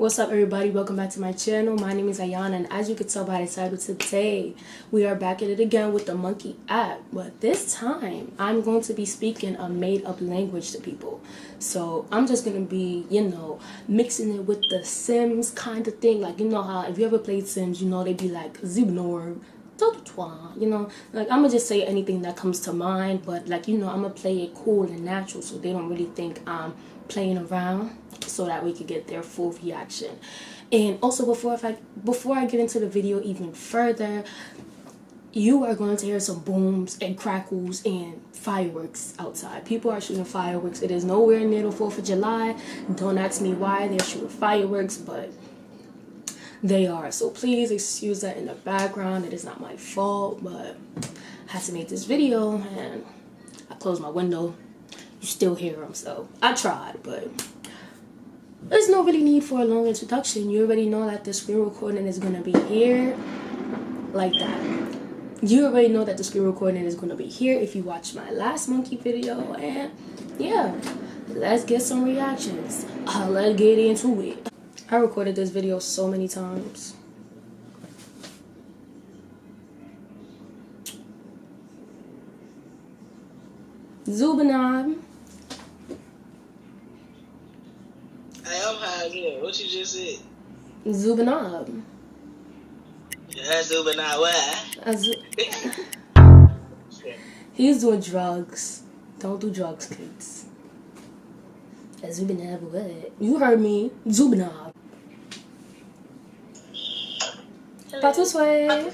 What's up, everybody? Welcome back to my channel. My name is Ayana, and as you can tell by the title, today we are back at it again with the Monkey app. But this time I'm going to be speaking a made-up language to people. So I'm just gonna be, mixing it with the Sims kind of thing. Like, you know how if you ever played Sims, they be like Zibnor, like I'm gonna just say anything that comes to mind, but like I'm gonna play it cool and natural so they don't really think I'm playing around, so that we could get their full reaction. And also, before I get into the video even further, you are going to hear some booms and crackles and fireworks outside. People are shooting fireworks. It is nowhere near the 4th of July. Don't ask me why they're shooting fireworks, but they are. So please excuse that in the background. It is not my fault, but I had to make this video and I closed my window. You still hear them, so I tried, but there's no really need for a long introduction. You already know that the screen recording is gonna be here, like that. You already know that the screen recording is gonna be here if you watched my last monkey video, and yeah, let's get some reactions. Let's get into it. I recorded this video so many times. Zubanab. I'm high again. What you just said? Zubanab. Yeah, Zubanab. What? He's doing drugs. Don't do drugs, kids. Zubanab, what? You heard me. Zubanab. Pas tout souhait.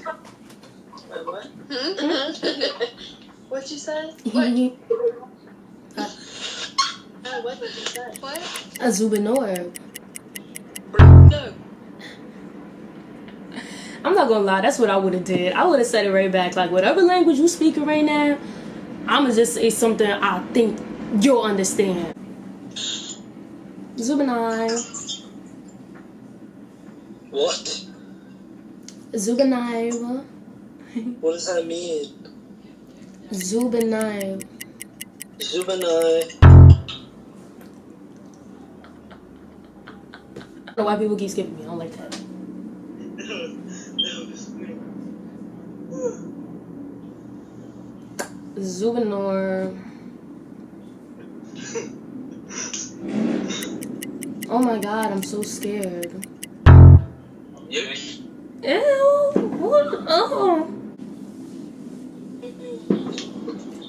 Wait, what? What you say? What did you say? What? A Zubanor. No. I'm not gonna lie, that's what I would have did. I would have said it right back. Like, whatever language you speaking right now, I'ma just say something I think you'll understand. Zubanai. What? Zubanai. What does that mean? Zubanai. Zubanai. I don't know why people keep skipping me. I don't like that. Zubanor. Oh my god, I'm so scared. Yeah. Ew. What? Oh.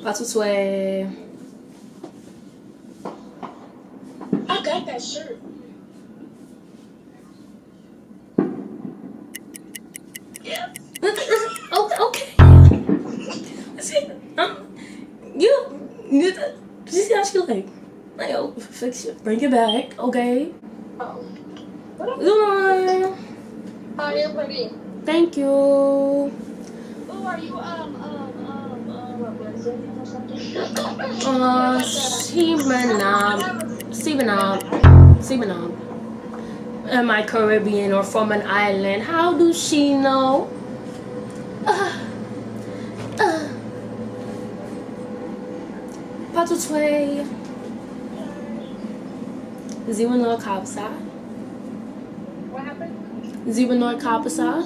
Pas tout souhait. I got that shirt. Yeah. Okay. See, you see how she like, oh, fix it, bring it back, okay? Oh. How are you, pretty? Thank you. Oh, are you Brazilian or something? Stevenab. Am I Caribbean or from an island? How do she know? Pas tout souhait. Zibanor Kapsa. What happened? Zibanor Kapsa.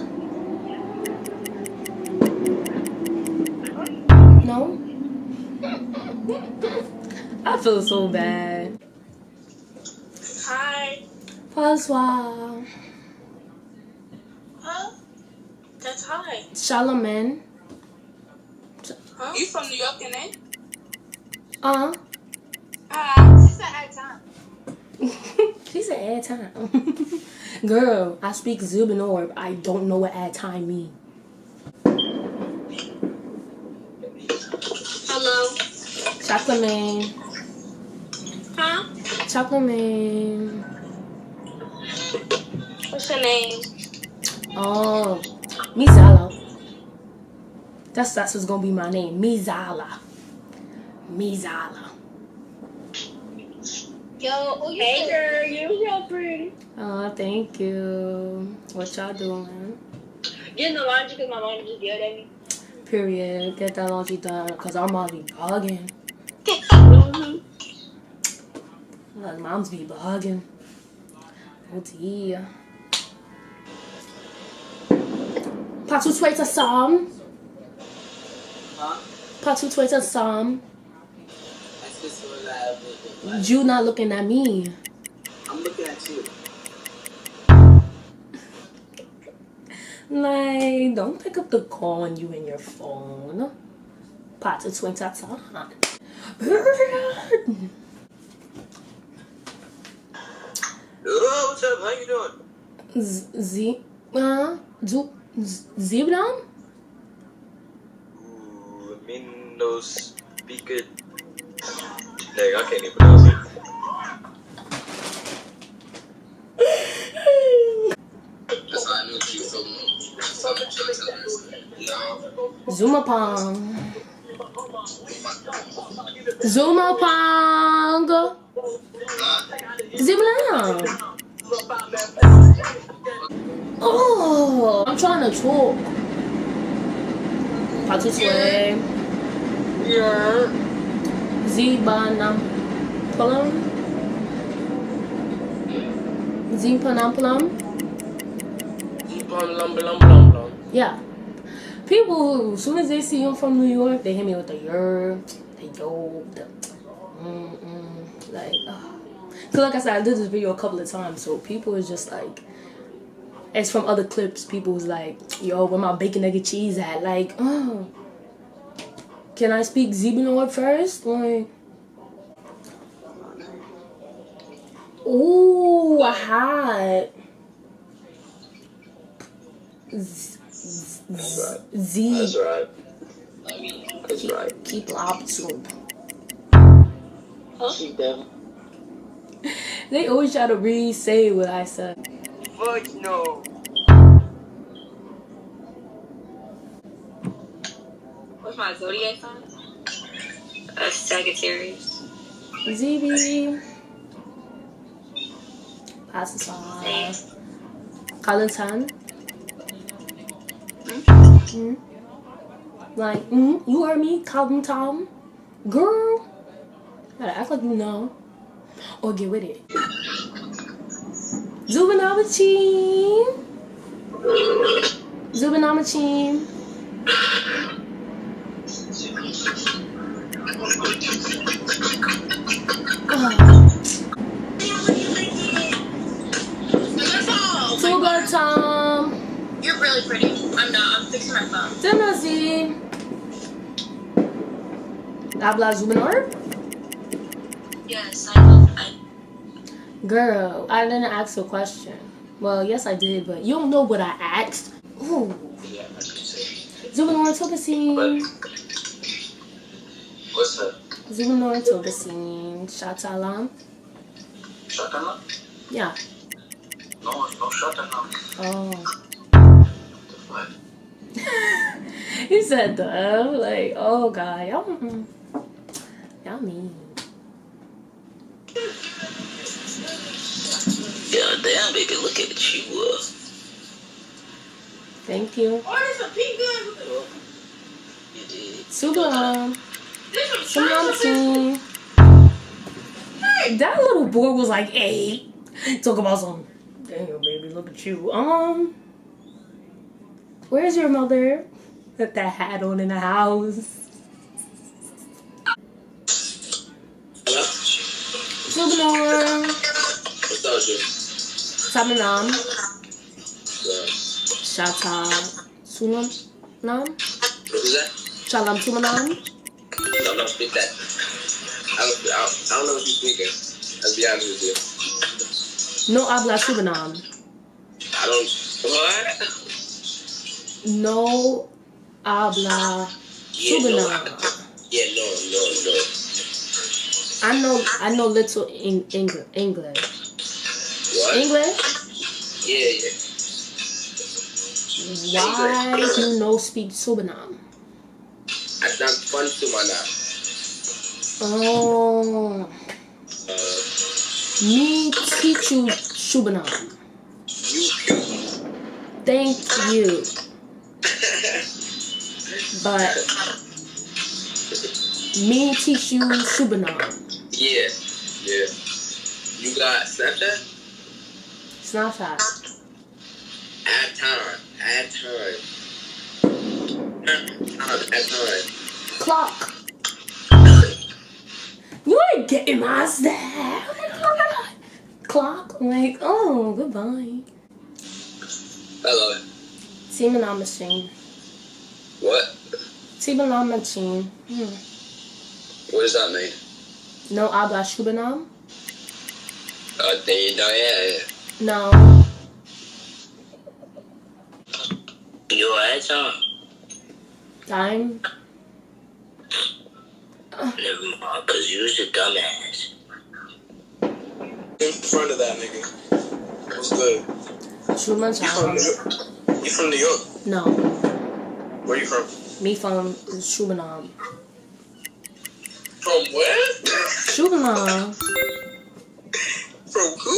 No? I feel so bad. Hi. Bonsoir. Huh? That's hi. Charlemagne. Huh? You from New York, innit? She said at time. She said ad time. Girl, I speak Zubanor. I don't know what ad time means. Hello. Chocolate man. Huh? Chocolate man. What's your name? Oh, Mizala. That's what's gonna be my name. Mizala. Mizala. Yo, hey girl, you real pretty. Oh, thank you. What y'all doing? Getting the laundry because my mom just yelled at me. Period. Get that laundry done, cause our moms be bugging. Like, moms be bugging. Oh dear. Pas tout souhait ensemble. Huh? Pas tout souhait ensemble. That's just so loud. You not looking at me. I'm looking at you. Like, don't pick up the call when you in your phone. Pas tout souhait ensemble. Oh, what's up? How you doing? Zebram? Ooh, I mean, no speaker. Like, I can't even pronounce it. That's how I knew she was Zumapong. Zumapong. Zebram. Oh, I'm trying to talk. Pas tout souhait. Yeah. Zibanam plum. Zipanam plum. Yeah. People, as soon as they see I'm from New York, they hit me with the yer, the yo, the like. Cause like I said, I did this video a couple of times, so people is just like, it's from other clips. People was like, yo, where my bacon, egg, and cheese at? Like, oh, can I speak Zebanoid first? Like, ooh, hot. Z. That's right. That's right. Keep lobster. Keep them. They always try to re-say what I said. Fuck no. What's my zodiac sign? Sagittarius. ZB. Pacify. Colin. Like, you heard me, Calvin Tom? Girl, gotta act like you know. Or get with it. Zubinamachin. Zubinamachin. Sugar Tom. You're really pretty. I'm not. I'm fixing my phone. Timothy. Habla Zubinor? Yes, Girl, I didn't ask a question. Well, yes I did, but you don't know what I asked. Ooh. Zubinor Togasin. What's that? Zubinor Togasin. Shatalam. Shatalam? Yeah. No Shatalam. Oh. What? He said that. Like, oh god, y'all mean. Yeah, damn, baby, look at you. Thank you. Oh, there's a pink gun. You did. Super. Some that little boy was like 8. Talk about some. Damn, baby, look at you. Where's your mother? With that hat on in the house. Subnor. What's up, Jim? Samanam. Yeah. Shata. Sunam. Nam. What is that? Shalam Sumanam. No, don't speak that. I don't know what you're speaking. I'll be honest with you. No habla Subanam. I don't. What? No habla Subanam. No. I know little English. What? English? Yeah. Why do you no speak Subanam? That's not fun to my now. Oh. Me teach you Subanam. Thank you. But me teach you Subanam. Yeah. You got Snapchat? Snapchat. Add time. Clock. You ain't getting my stuff. Clock. Like, oh, goodbye. Hello. Semen machine. What? Semen machine. What does that mean? No habla Shubanam? Then you know, yeah. No. You had time. Time? Never mind, because you was a dumbass. In front of that nigga. What's good? Shuban You from New York? No. Where you from? Me from Shubanam. From where? Shubanam. From who?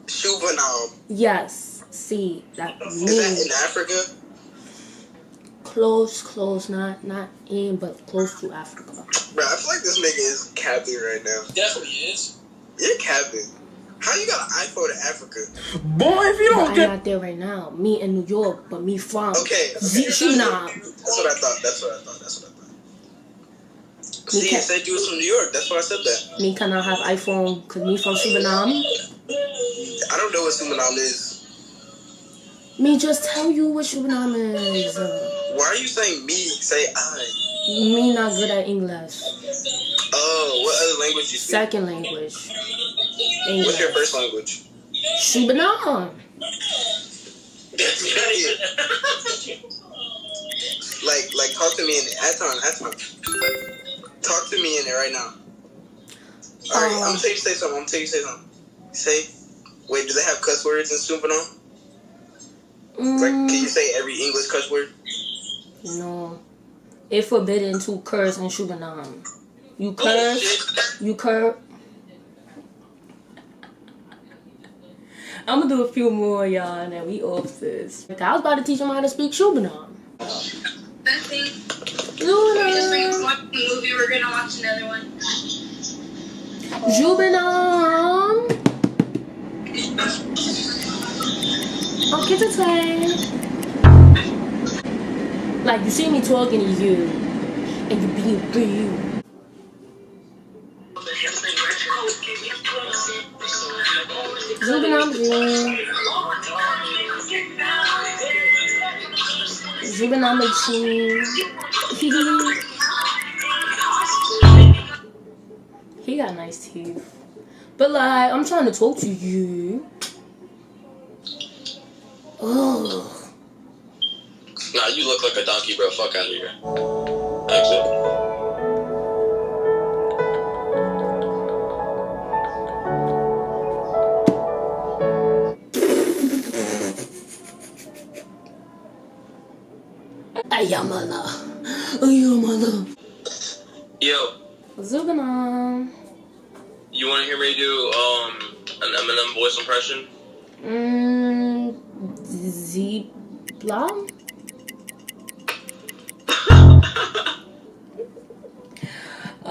Shubanam. Yes. See, that Is that in Africa? Close, not in, but close to Africa. Bro, I feel like this nigga is capping right now. Definitely is. You're capping. How you got an iPhone in Africa? Boy, if you don't I'm not there right now. Me in New York, but me from Shubanam. That's what I thought. See, it said you was from New York. That's why I said that. Me cannot have iPhone because me from Shubanam. I don't know what Shubanam is. Me just tell you what Shubanam is. Why are you saying me? Say I. Me not good at English. Oh, what other language you speak? Second language. English. What's your first language? Shubanam. like talk to me in it. Aton. Talk to me in it right now. Alright, I'm gonna tell you to say something. Say, wait, do they have cuss words in Shubanam? Like, can you say every English cuss word? No. It's forbidden to curse in Shubanam. You curse. I'm gonna do a few more, y'all, and then we off this. I was about to teach them how to speak Shubanam. Nothing. We just finished watching a movie. We're gonna watch another one. Shubanam. Okay, the time. Like, you see me talking to you, and you being rude. Shubanam. He got nice teeth. But like, I'm trying to talk to you. Oh. Nah, you look like a donkey, bro. Fuck out of here. Exit. Ayamala. Yo. Zubanam. You want to hear me do an Eminem voice impression? Zebra?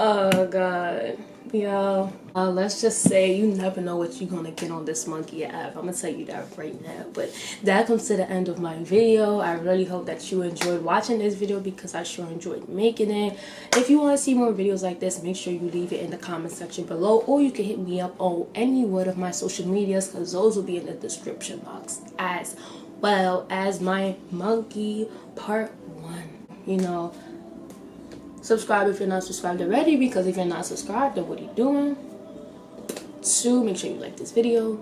Oh god. Yo, let's just say you never know what you're gonna get on this monkey app. I'm gonna tell you that right now. But that comes to the end of my video. I really hope that you enjoyed watching this video because I sure enjoyed making it. If you want to see more videos like this, make sure you leave it in the comment section below, or you can hit me up on any one of my social medias because those will be in the description box, as well as my monkey part 1. You know, subscribe if you're not subscribed already, because if you're not subscribed, then what are you doing? 2, make sure you like this video.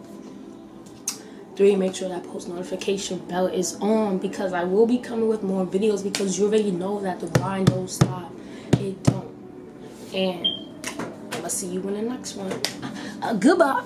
3, make sure that post notification bell is on, because I will be coming with more videos, because you already know that the grind don't stop. It don't. And I'm gonna see you in the next one. Goodbye.